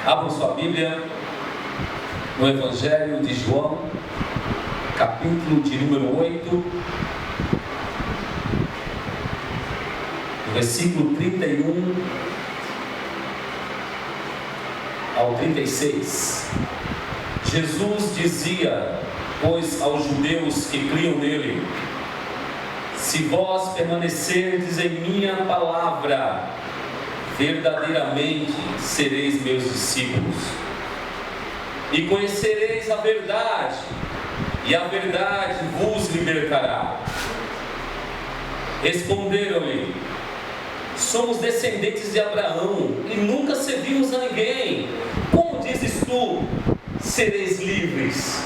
Abram sua Bíblia no Evangelho de João, capítulo de número 8, versículo 31 ao 36. Jesus dizia, pois, aos judeus que criam nele: se vós permanecerdes em minha palavra, verdadeiramente sereis meus discípulos, e conhecereis a verdade, e a verdade vos libertará. Responderam-lhe: somos descendentes de Abraão e nunca servimos a ninguém. Como dizes tu, sereis livres?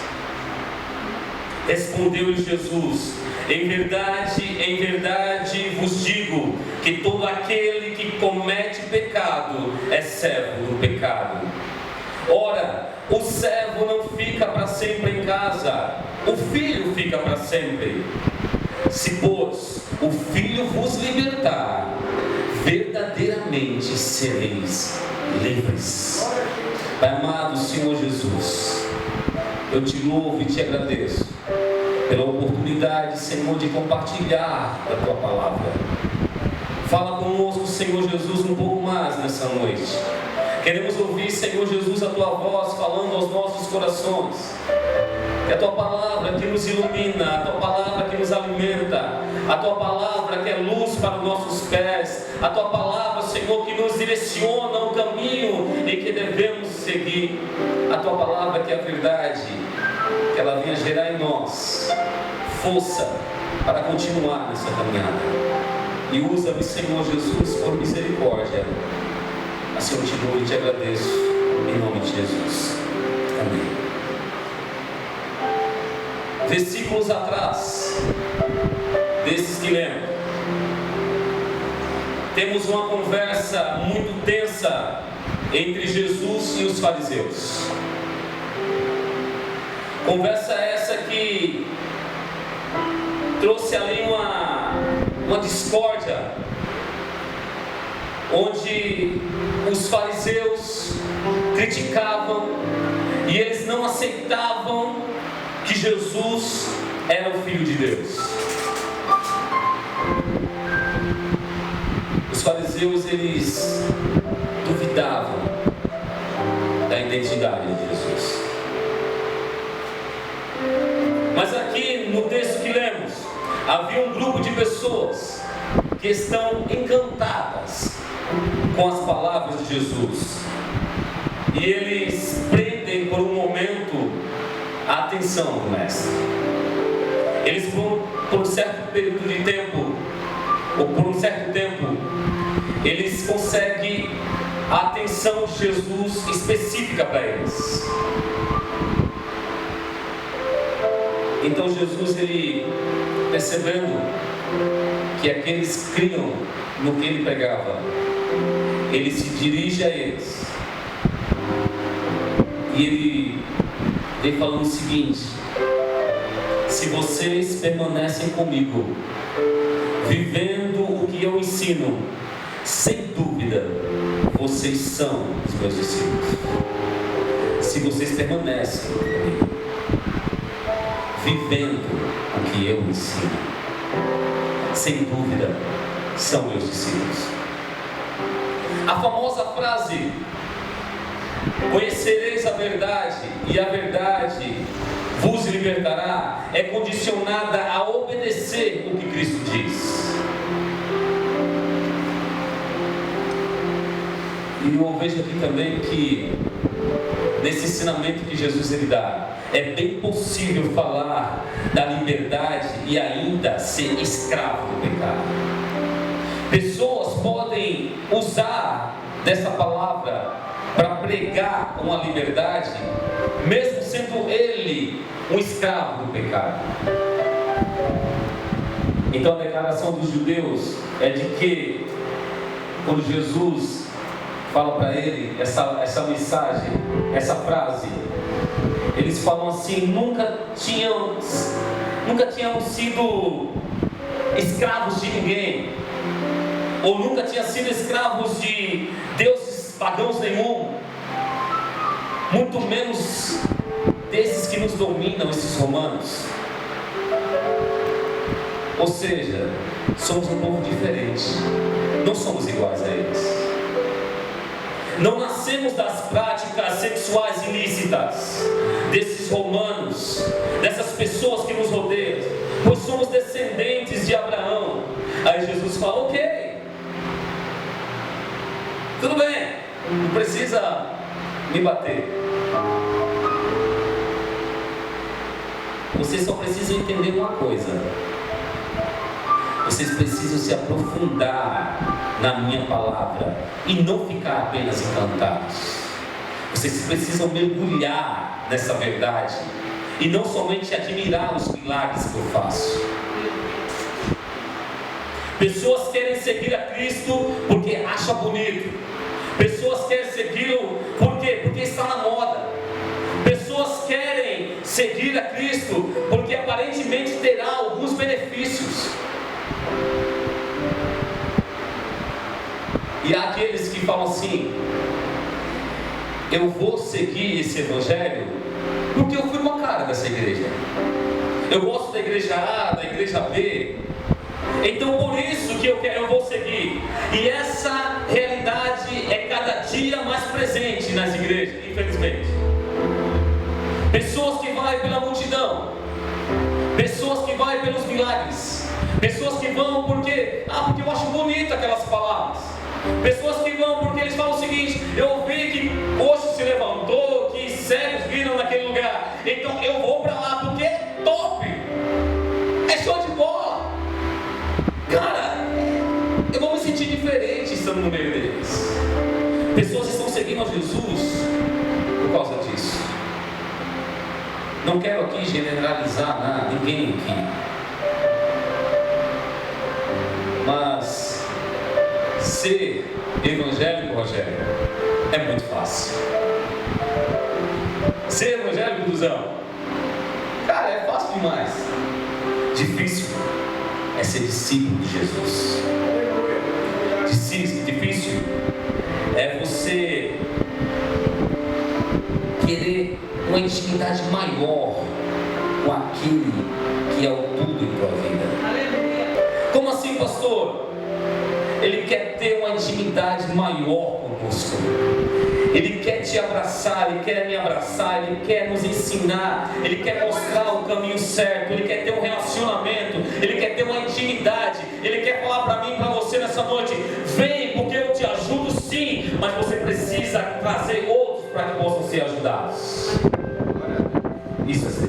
Respondeu-lhe Jesus: em verdade vos digo que todo aquele que comete pecado é servo do pecado. Ora, o servo não fica para sempre em casa, o filho fica para sempre. Se, pois, o filho vos libertar, verdadeiramente sereis livres. Pai amado, Senhor Jesus, eu te louvo e te agradeço pela oportunidade, Senhor, de compartilhar a tua palavra. Fala conosco, Senhor Jesus, um pouco mais nessa noite. Queremos ouvir, Senhor Jesus, a tua voz falando aos nossos corações. É a tua palavra que nos ilumina, a tua palavra que nos alimenta, a tua palavra que é luz para os nossos pés, a tua palavra, Senhor, que nos direciona o caminho e que devemos seguir, a tua palavra que é a verdade, que ela venha gerar em nós força para continuar nessa caminhada. E usa-me, Senhor Jesus, por misericórdia. Assim eu te dou e te agradeço, em nome de Jesus. Amém. Versículos atrás, desses que lembram, temos uma conversa muito tensa entre Jesus e os fariseus. Conversa essa que trouxe ali uma discórdia, onde os fariseus criticavam e eles não aceitavam que Jesus era o Filho de Deus. Os fariseus, eles duvidavam da identidade de Jesus. Mas aqui no texto que lemos, havia um grupo de pessoas que estão encantadas com as palavras de Jesus. E eles prendem por um momento a atenção do Mestre. Eles, por um certo período de tempo, ou por um certo tempo, eles conseguem a atenção de Jesus específica para eles. Então Jesus, ele, percebendo que aqueles criam no que ele pregava, ele se dirige a eles e ele vem falando o seguinte: se vocês permanecem comigo, vivendo o que eu ensino, sem dúvida vocês são os meus discípulos. Se vocês permanecem comigo, vivendo o que eu ensino, sem dúvida são meus discípulos. A famosa frase: conhecereis a verdade e a verdade vos libertará, é condicionada a obedecer o que Cristo diz. E eu vejo aqui também que nesse ensinamento que Jesus ele dá, é bem possível falar da liberdade e ainda ser escravo do pecado. Pessoas podem usar dessa palavra para pregar uma liberdade, mesmo sendo ele um escravo do pecado. Então a declaração dos judeus é de que, quando Jesus fala para ele essa mensagem, essa frase, eles falam assim: nunca tínhamos sido escravos de ninguém, ou nunca tinha sido escravos de deuses pagãos nenhum. muito menos desses que nos dominam, esses romanos. Ou seja, somos um povo diferente, não somos iguais a eles. Não nascemos das práticas sexuais ilícitas desses romanos, dessas pessoas que nos rodeiam, pois somos descendentes de Abraão. Aí Jesus fala: ok, tudo bem, não precisa me bater. Vocês só precisam entender uma coisa: vocês precisam se aprofundar na minha palavra e não ficar apenas encantados. Vocês precisam mergulhar nessa verdade e não somente admirar os milagres que eu faço. Pessoas querem seguir a Cristo porque acham bonito. Pessoas querem segui-lo porque está na moda. Pessoas querem seguir a Cristo porque aparentemente terá alguns benefícios. E há aqueles que falam assim: eu vou seguir esse evangelho porque eu fui com a cara dessa igreja. Eu gosto da igreja A, da igreja B. Então por isso que eu vou seguir. E essa realidade é cada dia mais presente nas igrejas, infelizmente. Pessoas que vão pela multidão, pessoas que vão pelos milagres, pessoas que vão porque eu acho bonito aquelas palavras, pessoas que vão porque eles falam o seguinte: eu vi que coxo se levantou, que cegos viram naquele lugar, então eu vou para lá porque é top, é show de bola. Cara, eu vou me sentir diferente estando no meio deles. Pessoas estão seguindo a Jesus por causa disso. Não quero aqui generalizar nada, ninguém aqui. Mas ser evangélico, Rogério, é muito fácil. Ser evangélico, Luzão, cara, é fácil demais. Difícil é ser discípulo de Jesus. Difícil é você querer uma intimidade maior com aquele que é o tudo em tua vida. Como assim, pastor? Ele quer ter uma intimidade maior conosco. Ele quer te abraçar, Ele quer me abraçar, Ele quer nos ensinar, Ele quer mostrar o caminho certo, Ele quer ter um relacionamento, Ele quer ter uma intimidade, Ele quer falar para mim e para você nessa noite: vem, porque eu te ajudo sim, mas você precisa trazer outros para que possam ser ajudados. Isso é ser